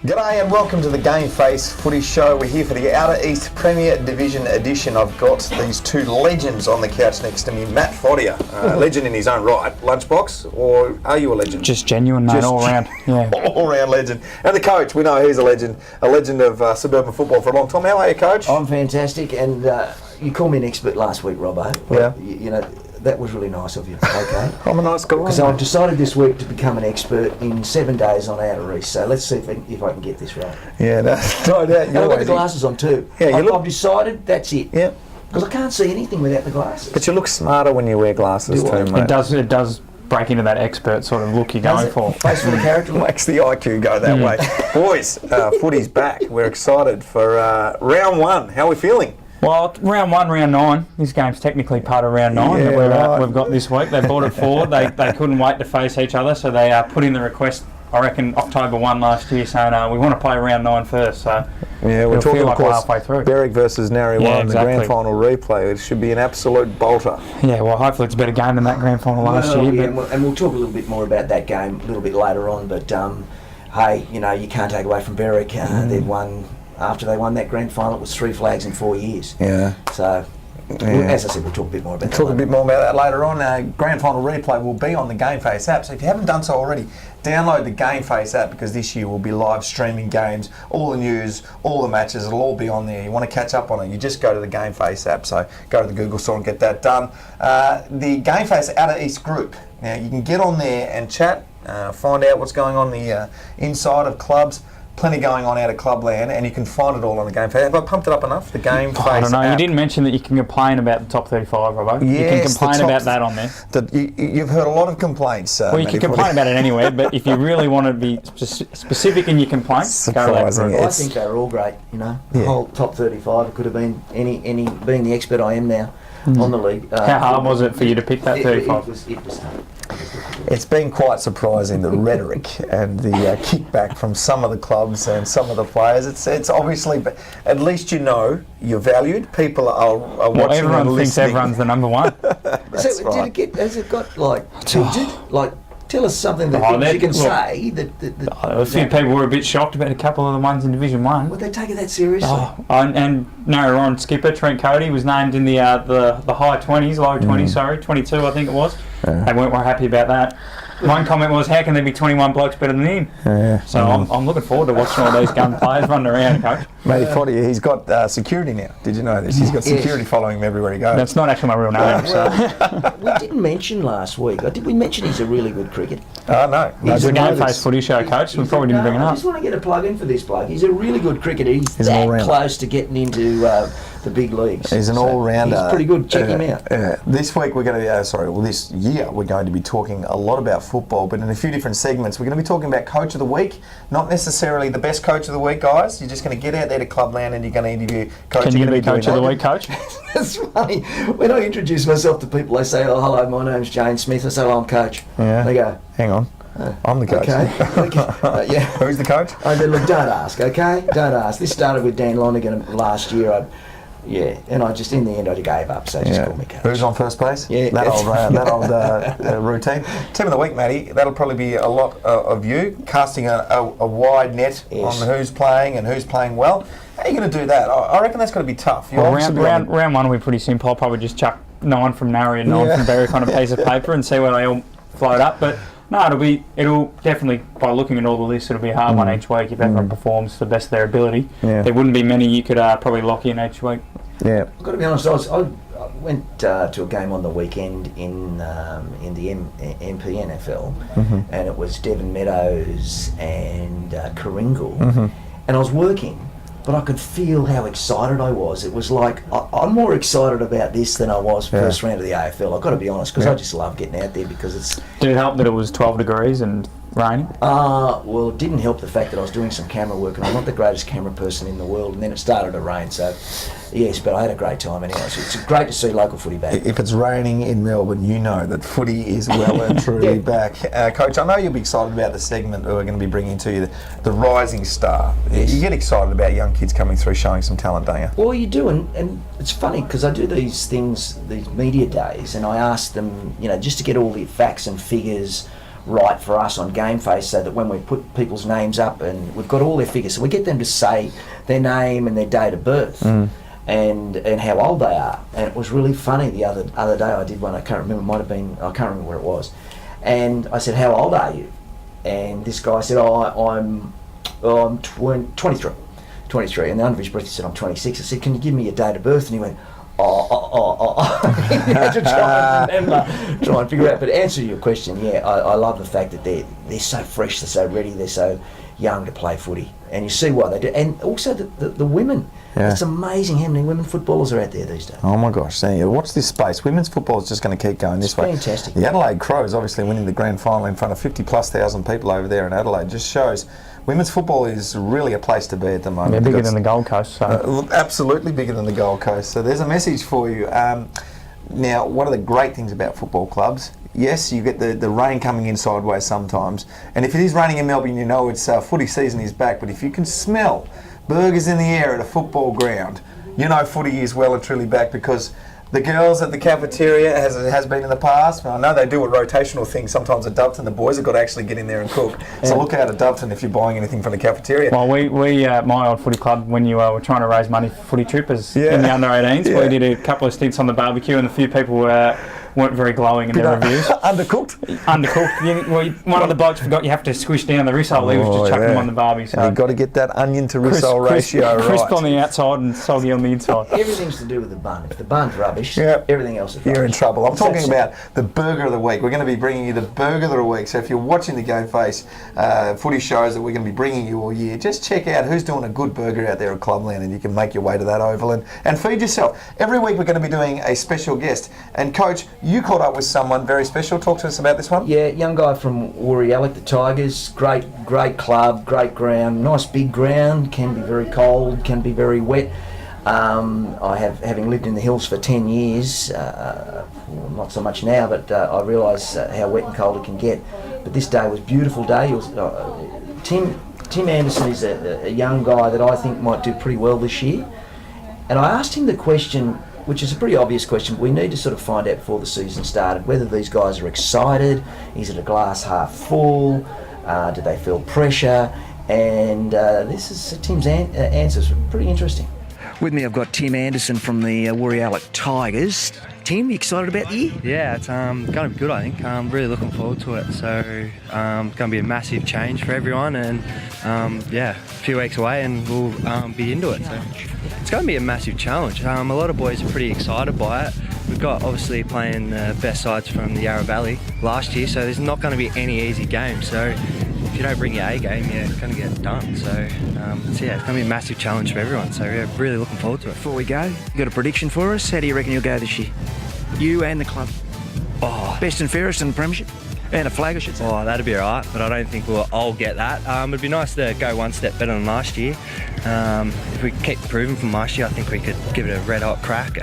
G'day and welcome to the GameFace Footy Show. We're here for the Outer East Premier Division edition. I've got these two legends on the couch next to me. Matt Foddia, legend in his own right. Lunchbox, or are you a legend? Just genuine, mate, all round. Yeah. All round legend. And the coach, we know he's a legend of suburban football for a long time. How are you, Coach? I'm fantastic, and you called me an expert last week, Robbo. Yeah. You know, that was really nice of you, okay? I'm a nice guy. Because I've decided this week to become an expert in 7 days on Outer East, so let's see if I can get this right. Yeah, no doubt. And I've got the glasses on too. Yeah, I've decided that's it. Yeah. Because I can't see anything without the glasses. But you look smarter when you wear glasses too, mate. It does break into that expert sort of look you're going for. Face for the character. Makes the IQ go that way. Boys, footy's back. We're excited for round one. How are we feeling? Well, round 1, round 9. This game's technically part of round 9 that we've got this week. They brought it forward. They couldn't wait to face each other, so they put in the request, I reckon, October 1 last year, saying we want to play round 9 first. So yeah, we're talking, of course, halfway through. Berwick versus Narre 1, exactly. The grand final replay. It should be an absolute bolter. Yeah, well, hopefully it's a better game than that grand final last year. Yeah, and we'll talk a little bit more about that game a little bit later on, but hey, you know, you can't take away from Berwick. They'd won. After they won that grand final, it was 3 flags in 4 years. Yeah. So, as I said, we'll talk a bit more about that. Talk a bit more about that later on. Grand final replay will be on the GameFace app. So if you haven't done so already, download the GameFace app, because this year we'll be live streaming games, all the news, all the matches. It'll all be on there. You want to catch up on it, you just go to the GameFace app. So go to the Google Store and get that done. The GameFace Outer East group. Now you can get on there and chat, find out what's going on the inside of clubs. Plenty going on out of Clubland, and you can find it all on the GameFace. Have I pumped it up enough? The GameFace I don't know. app. You didn't mention that you can complain about the top 35, Robbo. Yes, you can complain about that on there. You've heard a lot of complaints. Well, you can complain about it anywhere, but if you really want to be specific in your complaints, go to that group. I think they're all great, you know. The whole top 35. It could have been any being the expert I am now on the league. How hard was it for you to pick that 35? It was hard. It's been quite surprising, the rhetoric and the kickback from some of the clubs and some of the players. It's obviously, but at least you know you're valued. People are watching everyone and thinks listening. everyone's the number one. That's right. Has it got tilted? Tell us something that you can say that a few people were a bit shocked about a couple of the ones in Division 1. Would they take it that seriously? And Narre skipper Trent Cody was named in the high 20s, low 20s, sorry, 22 I think it was. They weren't happy about that. One comment was, how can there be 21 blokes better than him? So I'm looking forward to watching all these gun players running around, Coach. Matty Foddy, he's got security now. Did you know this? He's got security following him everywhere he goes. That's not actually my real name. So. We didn't mention last week. Did we mention he's a really good cricketer? No. He's a GameFace Footy Show, Coach. We probably didn't bring it up. I just want to get a plug in for this bloke. He's a really good cricketer. He's that close to getting into the big leagues. He's an all-rounder. He's pretty good. Check him out. This week we're going to this year we're going to be talking a lot about football, but in a few different segments. We're going to be talking about Coach of the Week. Not necessarily the best Coach of the Week, guys. You're just going to get out there to Clubland and you're going to interview Coach. Can you be Coach of the Week, Coach? That's funny. When I introduce myself to people, they say, "Oh, hello, my name's Jane Smith." I say, "Oh, I'm Coach." Yeah. They go, "Hang on, I'm the coach." Okay. Yeah. Who's the coach? I go, "Look, don't ask, okay? Don't ask." This started with Dan Lonergan last year. And I just, in the end, I gave up, so just call me Coach. Who's on first base? Yeah. That old routine. Team of the week, Matty, that'll probably be a lot of you, casting a wide net on who's playing and who's playing well. How are you going to do that? I reckon that's going to be tough. Well, round 1 will be pretty simple. I'll probably just chuck 9 from Narre and 9 from Berwick on a piece of paper and see where they all float up. But no, it'll definitely, by looking at all the lists, it'll be a hard one each week if everyone performs to the best of their ability. Yeah. There wouldn't be many you could probably lock in each week. Yeah. I've got to be honest, I went to a game on the weekend in the MPNFL, and it was Devon Meadows and Karingal, and I was working, but I could feel how excited I was. It was like, I'm more excited about this than I was first round of the AFL. I've got to be honest, because I just love getting out there because it's... Did it help that it was 12 degrees and raining? Well, it didn't help the fact that I was doing some camera work, and I'm not the greatest camera person in the world, and then it started to rain, so yes, but I had a great time anyway. So it's great to see local footy back. If it's raining in Melbourne, you know that footy is well and truly back. Coach, I know you'll be excited about the segment that we're going to be bringing to you, the rising star. Yes. You get excited about young kids coming through showing some talent, don't you? Well, you do, and it's funny because I do these things, these media days, and I ask them, just to get all the facts and figures right for us on GameFace, so that when we put people's names up and we've got all their figures, so we get them to say their name and their date of birth. And how old they are. And it was really funny the other day I did one, I can't remember, I can't remember where it was. And I said, how old are you? And this guy said, I'm 23. 23. And under his breath he said, I'm 26. I said, can you give me your date of birth? And he went, he had to try and remember, try and figure out. But to answer your question, yeah, I love the fact that they're so fresh, they're so ready, they're so young to play footy. And you see why they do. And also the women. Yeah. It's amazing how many women footballers are out there these days. Oh my gosh, watch this space. Women's football is just going to keep going this way. Fantastic. The Adelaide Crows obviously winning the grand final in front of 50,000+ people over there in Adelaide just shows women's football is really a place to be at the moment. Yeah, bigger than the Gold Coast. So. Absolutely bigger than the Gold Coast. So there's a message for you. Now, one of the great things about football clubs, yes, you get the rain coming in sideways sometimes. And if it is raining in Melbourne, you know it's footy season is back. But if you can smell burgers in the air at a football ground, you know footy is well and truly back, because the girls at the cafeteria, as it has been in the past, I know they do a rotational thing sometimes at Doveton, the boys have got to actually get in there and cook. So look out at Doveton if you're buying anything from the cafeteria. Well, we my old footy club, when you were trying to raise money for footy trippers in the under-18s, we did a couple of stints on the barbecue, and a few people weren't very glowing in their reviews. Undercooked? Undercooked. One of the blokes forgot you have to squish down the rissole leaves to chuck them on the barbie. So you've got to get that onion to rissole ratio right. Crisp on the outside and soggy on the inside. Everything's to do with the bun. If the bun's rubbish, everything else is rubbish. You're in trouble. I'm talking about the burger of the week. We're going to be bringing you the burger of the week. So if you're watching the GameFace footy shows that we're going to be bringing you all year, just check out who's doing a good burger out there at Clubland, and you can make your way to that oval and feed yourself. Every week we're going to be doing a special guest. And Coach, you caught up with someone very special. Talk to us about this one. Yeah, young guy from Woori, the Tigers. Great club, great ground, nice big ground. Can be very cold, can be very wet. Having lived in the hills for 10 years, not so much now, but I realise how wet and cold it can get. But this day was a beautiful day. It was, Tim Anderson is a young guy that I think might do pretty well this year. And I asked him the question, which is a pretty obvious question, but we need to sort of find out before the season started whether these guys are excited. Is it a glass half full? Do they feel pressure? And this is Tim's answers. Pretty interesting. With me, I've got Tim Anderson from the Woori Tigers. Tim, you excited about the year? Yeah, it's going to be good, I think. I'm really looking forward to it. So it's going to be a massive change for everyone, and a few weeks away and we'll be into it. So it's going to be a massive challenge. A lot of boys are pretty excited by it. We've got obviously playing the best sides from the Yarra Valley last year, so there's not going to be any easy games. So if you don't bring your A game, you're going to get done. So it's going to be a massive challenge for everyone. So we're really looking forward to it. Before we go, you got a prediction for us? How do you reckon you'll go this year? You and the club. Best and fairest in the premiership? And a flag, I should say. That'd be all right, but I don't think we'll all get that. It'd be nice to go one step better than last year. If we keep improving from last year, I think we could give it a red-hot crack.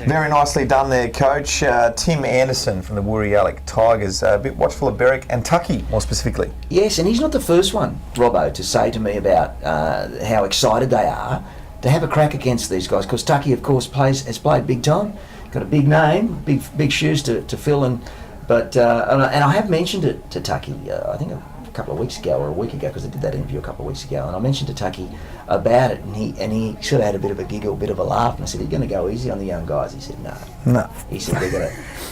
Very nicely done there, Coach. Tim Anderson from the Woori Tigers. A bit watchful of Berwick and Tucky, more specifically. Yes, and he's not the first one, Robbo, to say to me about how excited they are to have a crack against these guys, because Tucky, of course, has played big time, got a big name, big shoes to fill, but I have mentioned it to Tucky, I think a couple of weeks ago or a week ago, because I did that interview a couple of weeks ago, and I mentioned to Tucky about it, and he sort of had a bit of a giggle, a bit of a laugh, and I said, "Are you going to go easy on the young guys?" He said, "No." He said, "They're going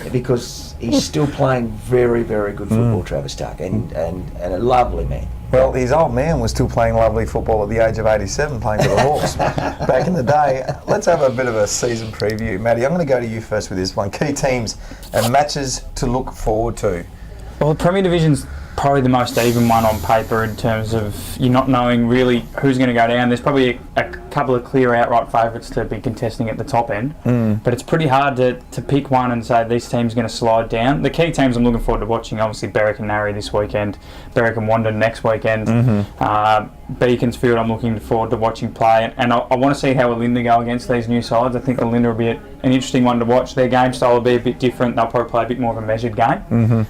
to," because he's still playing very, very good football, Travis Tuck, and a lovely man. Well, his old man was still playing lovely football at the age of 87, playing for the Hawks back in the day. Let's have a bit of a season preview. Maddie, I'm going to go to you first with this one. Key teams and matches to look forward to. Well, the Premier Division's probably the most even one on paper in terms of you not knowing really who's going to go down. There's probably a couple of clear outright favourites to be contesting at the top end, but it's pretty hard to pick one and say this team's going to slide down. The key teams I'm looking forward to watching, obviously Berwick and Narre this weekend, Berwick and Wandon next weekend, Beaconsfield I'm looking forward to watching play, and I want to see how Alinda go against these new sides. I think Alinda will be an interesting one to watch. Their game style will be a bit different. They'll probably play a bit more of a measured game.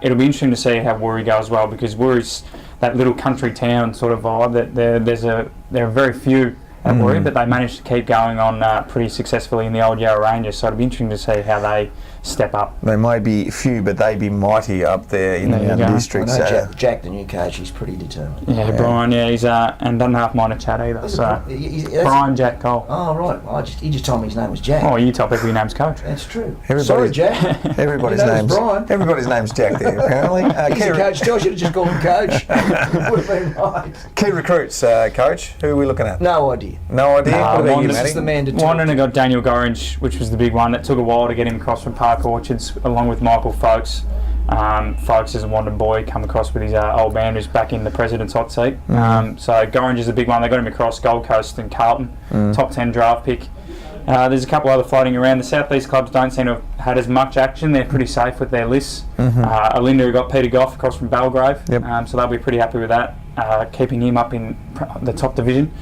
It'll be interesting to see how Woori go as well, because Woori's that little country town sort of vibe that there are very few at Woori, but they managed to keep going on pretty successfully in the old Yarra Rangers, so it'll be interesting to see how they step up. They may be few, but they be mighty up there in There the you go. district. I know So Jack, the new coach, he's pretty determined. Yeah, Brian. Yeah, he's and doesn't half mind a chat either. Is it So that's- Brian Jack Cole. Oh, right. He just told me his name was Jack. Oh, you top every name's coach. That's true. Everybody's- Sorry, Jack. everybody's You know, it's name's Brian. Everybody's name's Jack there. Apparently, He's a coach. Tell you to just call him coach. Would have been right. key recruits, coach. Who are we looking at? No idea. No idea. What about you, Wanderers Matty? is the man to talk. Wanderers got Daniel Gorringe, which was the big one. It took a while to get him across from Park Orchards, along with Michael Folks. Folks is a Wanderers boy, come across with his old man who's back in the president's hot seat. So Gorringe is a big one. They got him across Gold Coast and Carlton, top 10 draft pick. There's a couple other floating around. The South East clubs don't seem to have had as much action. They're pretty safe with their lists. Olinda got Peter Goff across from Belgrave, so they'll be pretty happy with that, keeping him up in the top division.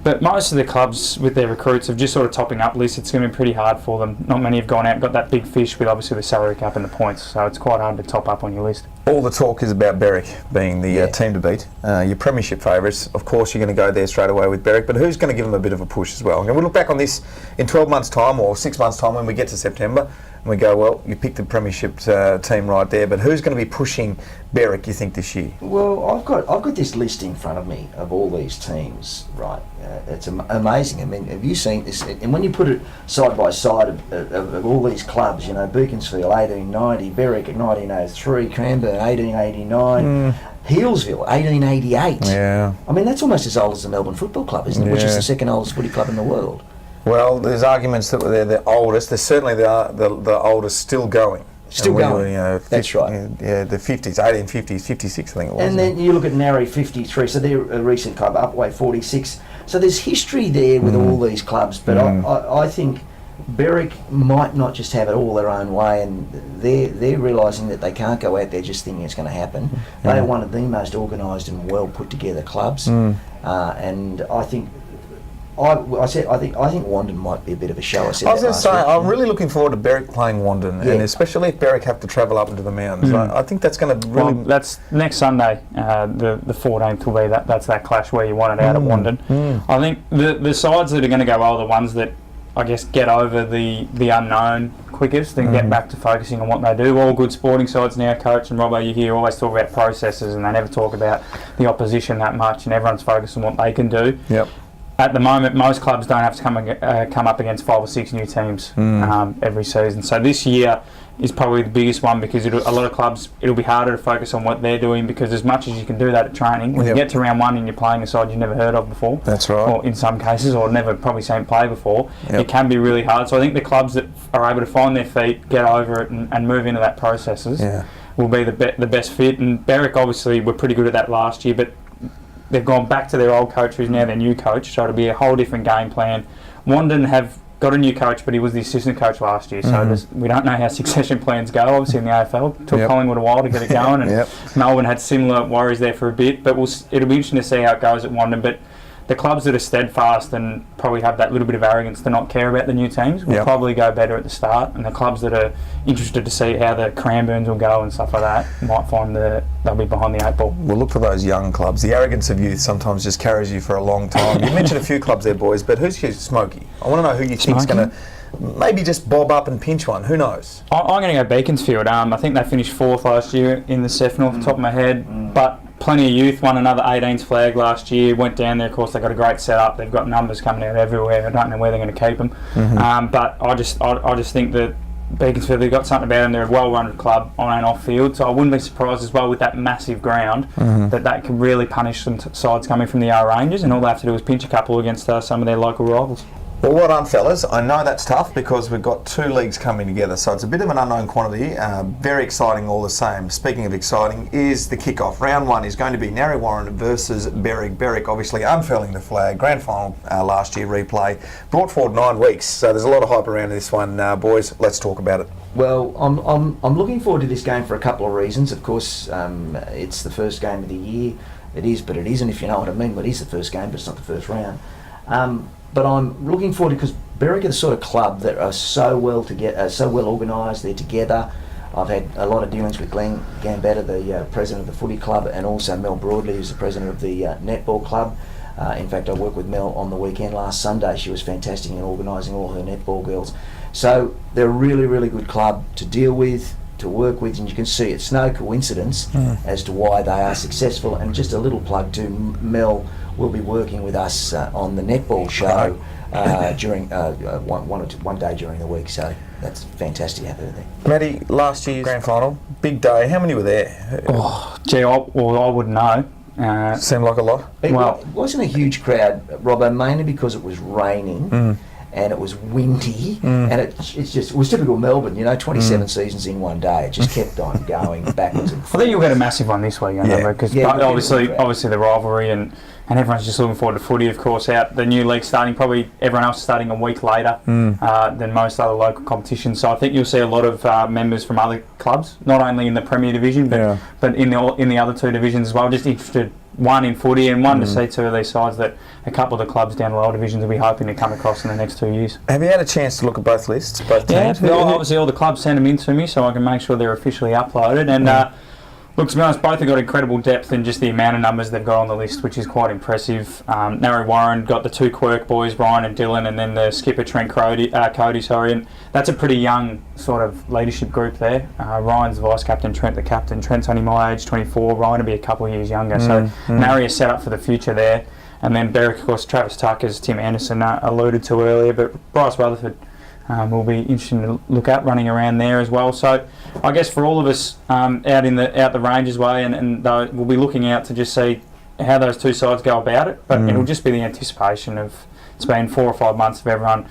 But most of the clubs with their recruits have just sort of topping up lists. It's going to be pretty hard for them. Not many have gone out and got that big fish with obviously the salary cap and the points, so it's quite hard to top up on your list. All the talk is about Berwick being the team to beat. Your premiership favourites, of course, you're going to go there straight away with Berwick, but who's going to give them a bit of a push as well? And we'll look back on this in 12 months' time or 6 months' time when we get to September, and we go, well, you picked the premiership team right there, but who's going to be pushing Berwick, you think, this year? Well, I've got this list in front of me of all these teams, right? It's amazing. I mean, have you seen this? And when you put it side by side of all these clubs, you know, Beaconsfield 1890, Berwick at 1903, Cranbourne 1889, Healesville 1888. Yeah. I mean, that's almost as old as the Melbourne Football Club, isn't it? Which is Yeah. the second oldest footy club in the world. Well, there's arguments that they're the oldest. They're certainly the oldest still going. Still And going. You know, That's right. Yeah, the 50s, 1850s, 56, I think it was. And then you look at Narry 53, so they're a recent club, Upway 46. So there's history there with all these clubs, but I think Berwick might not just have it all their own way, and they're realising that they can't go out there just thinking it's going to happen. They are one of the most organised and well put together clubs, and I think. I think Wandon might be a bit of a show. I was going to say, I'm really looking forward to Berwick playing Wandon, and especially if Berwick have to travel up into the mountains. I think that's going to really... Well, that's next Sunday, the 14th will be that's that clash where you want it out at Wandon. I think the sides that are going to go well are the ones that, I guess, get over the unknown quickest and get back to focusing on what they do. All good sporting sides now, Coach and Robbo, you hear always talk about processes and they never talk about the opposition that much, and everyone's focused on what they can do. Yep. At the moment, most clubs don't have to come up against 5 or 6 new teams every season. So this year is probably the biggest one because a lot of clubs, it'll be harder to focus on what they're doing, because as much as you can do that at training, when you get to round 1 and you're playing a side you've never heard of before, That's right. or in some cases, or never probably seen play before, it can be really hard. So I think the clubs that are able to find their feet, get over it and move into that processes will be the best fit. And Berwick obviously were pretty good at that last year, but they've gone back to their old coach who's now their new coach, so it'll be a whole different game plan. Wandon have got a new coach, but he was the assistant coach last year, so we don't know how succession plans go. Obviously in the AFL, it took Collingwood a while to get it going, and Melbourne had similar worries there for a bit, but it'll be interesting to see how it goes at Wandon. But the clubs that are steadfast and probably have that little bit of arrogance to not care about the new teams will probably go better at the start, and the clubs that are interested to see how the Cranbournes will go and stuff like that might find they'll be behind the 8 ball. We'll look for those young clubs. The arrogance of youth sometimes just carries you for a long time. You mentioned a few clubs there, boys, but who's your Smokey? I want to know who you think's going to maybe just bob up and pinch one. Who knows? I'm going to go Beaconsfield. I think they finished 4th last year in the Sefton off the top of my head, but plenty of youth, won another 18s flag last year, went down there. Of course, they've got a great setup. They've got numbers coming out everywhere. I don't know where they're going to keep them. But I just think that Beaconsfield, they've got something about them. They're a well-run club on and off field, so I wouldn't be surprised as well with that massive ground that could really punish some sides coming from the R Rangers, and all they have to do is pinch a couple against some of their local rivals. Well, well done, fellas. I know that's tough because we've got 2 leagues coming together, so it's a bit of an unknown quantity. Very exciting all the same. Speaking of exciting, is the kick-off. Round 1 is going to be Narre Warren versus Berwick. Berwick obviously unfurling the flag. Grand final last year replay. Brought forward 9 weeks, so there's a lot of hype around this one. Boys, let's talk about it. Well, I'm looking forward to this game for a couple of reasons. Of course, it's the first game of the year. It is, but it isn't, if you know what I mean. But it is the first game, but it's not the first round. But I'm looking forward to, because Berwick are the sort of club that are so well organised. They're together. I've had a lot of dealings with Glenn Gambetta, the president of the Footy Club, and also Mel Broadley, who's the president of the Netball Club. In fact, I worked with Mel on the weekend last Sunday. She was fantastic in organising all her netball girls. So they're a really, really good club to deal with, to work with, and you can see it's no coincidence as to why they are successful. And just a little plug to Mel will be working with us on the netball show during one day during the week. So that's fantastic to have her there. Matty, last year's grand final, big day. How many were there? Oh, gee, I wouldn't know. Seemed like a lot. It wasn't a huge crowd, Robbo, mainly because it was raining. And it was windy, and it was typical Melbourne, 27 seasons in one day. It just kept on going backwards and forwards. I think you'll get a massive one this week, because obviously the rivalry and everyone's just looking forward to footy, of course, out the new league starting. Probably everyone else starting a week later than most other local competitions. So I think you'll see a lot of members from other clubs, not only in the Premier Division, but in the other two divisions as well. Just interested, one in footy and one to see two of these sides that a couple of the clubs down the lower divisions will be hoping to come across in the next 2 years. Have you had a chance to look at both lists, both teams? Yeah, obviously all the clubs send them in to me so I can make sure they're officially uploaded. And look, to be honest, both have got incredible depth and just the amount of numbers they've got on the list, which is quite impressive. Narry Warren got the two Quirk boys, Ryan and Dylan, and then the skipper Trent Cody, and that's a pretty young sort of leadership group there. Ryan's the vice captain, Trent the captain. Trent's only my age, 24. Ryan will be a couple of years younger, so Narry is set up for the future there. And then Berwick, of course, Travis Tuck, as Tim Anderson alluded to earlier, but Bryce Rutherford will be interesting to look at running around there as well. So I guess for all of us out the Rangers way, and we'll be looking out to just see how those two sides go about it. But it'll just be the anticipation of it's been 4 or 5 months of everyone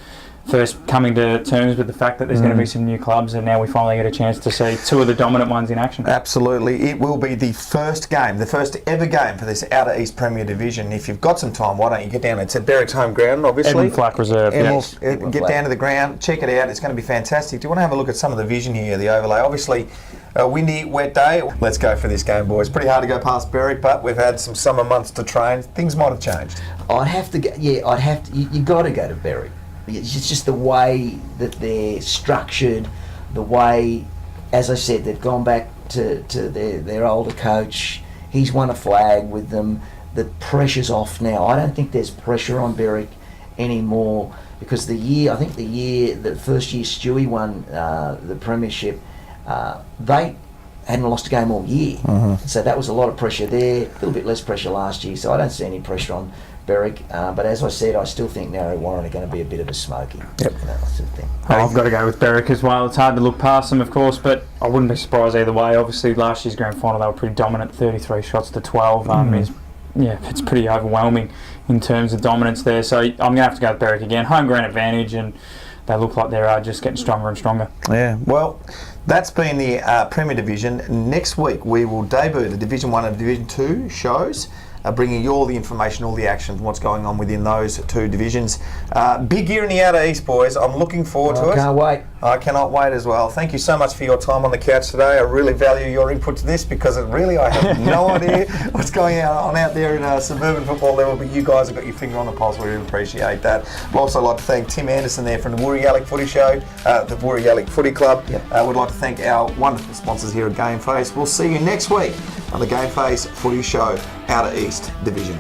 first coming to terms with the fact that there's going to be some new clubs, and now we finally get a chance to see two of the dominant ones in action. Absolutely. It will be the first ever game for this Outer East Premier Division. If you've got some time, why don't you get down? It's at Berwick's home ground, obviously. Edmund Flack Reserve. Get down to the ground, check it out. It's going to be fantastic. Do you want to have a look at some of the vision here, the overlay? Obviously, a windy, wet day. Let's go for this game, boys. Pretty hard to go past Berwick, but we've had some summer months to train. Things might have changed. I'd have to go. Yeah, you got to go to Berwick. It's just the way that they're structured, the way, as I said, they've gone back to their older coach. He's won a flag with them. The pressure's off now. I don't think there's pressure on Berwick anymore because the first year Stewie won the premiership, they hadn't lost a game all year. So that was a lot of pressure there, a little bit less pressure last year. So I don't see any pressure on Berwick, but as I said, I still think Narry Warren are going to be a bit of a smoky. Yep. That sort of thing. I've got to go with Berwick as well. It's hard to look past them, of course, but I wouldn't be surprised either way. Obviously, last year's grand final, they were pretty dominant, 33 shots to 12. It's pretty overwhelming in terms of dominance there. So I'm going to have to go with Berwick again. Home ground advantage, and they look like they're just getting stronger and stronger. Yeah, well, that's been the Premier Division. Next week, we will debut the Division 1 and Division 2 shows. Bringing you all the information, all the action, what's going on within those two divisions. Big year in the Outer East, boys. I'm looking forward to it. I can't wait. I cannot wait as well. Thank you so much for your time on the couch today. I really value your input to this because I have no idea what's going on out there in suburban football level, but you guys have got your finger on the pulse. We really appreciate that. I'd also like to thank Tim Anderson there from the Woori-Yallock Footy Show, the Woori-Yallock Footy Club. Yep. Would like to thank our wonderful sponsors here at GameFace. We'll see you next week on the GameFace Footy Show, Outer East Division.